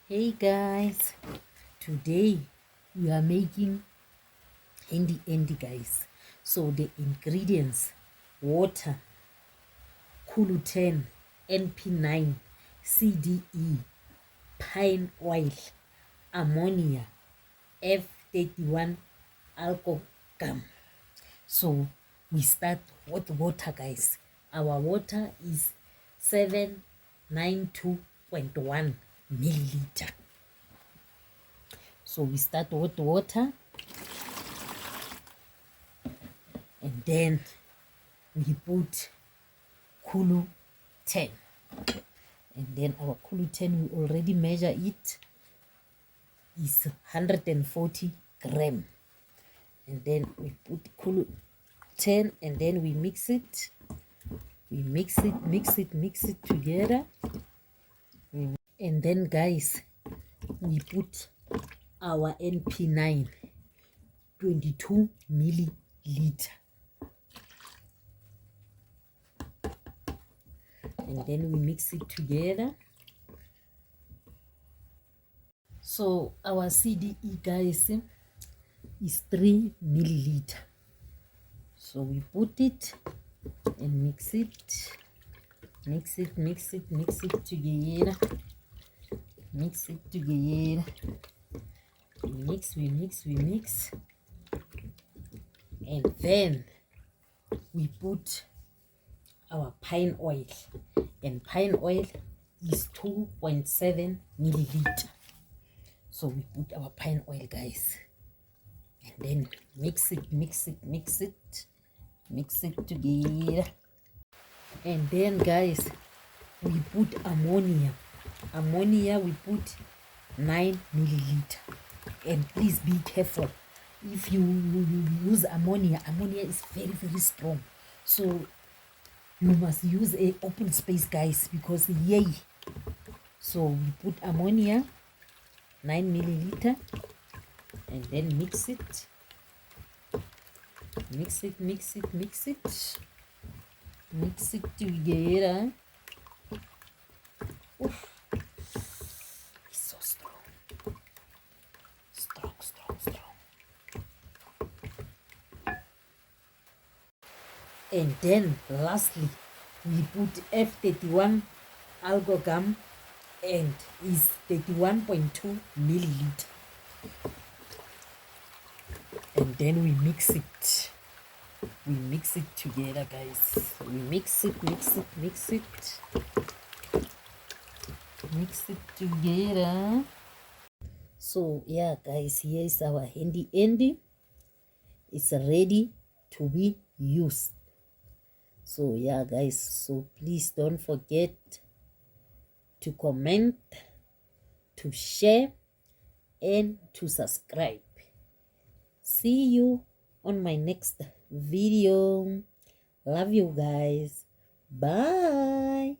Hey guys, today we are making handy guys. So the ingredients: water, Kulu 10, NP9, CDE, pine oil, ammonia, F31 alcohol gum. So we start with water guys. Our water is 792.1 milliliter. So we start with water, and then we put Kulu 10. And then our Kulu 10, we already measure it, is 140 gram. And then we put Kulu 10, and then we mix it. We mix it together. And then guys, we put our NP9, 22 milliliter. And then we mix it together. So our CDE guys is 3 milliliter. So we put it and mix it together. Mix it together. We mix. And then we put our pine oil. And pine oil is 2.7 milliliter. So we put our pine oil guys. And then mix it together. And then guys, we put ammonia. We put 9 milliliter. And please be careful. If you use ammonia is very strong. So you must use a open space guys, because yay. So we put ammonia 9 milliliter, and then mix it together. Oof. It's so strong. And then lastly, we put F31 alcohol gum, and is 31.2 milliliter. And then we mix it. We mix it together guys. We mix it together. So yeah guys, here is our handy it's ready to be used. So yeah guys, so please don't forget to comment, to share, and to subscribe. See you on my next video. Love you guys. Bye.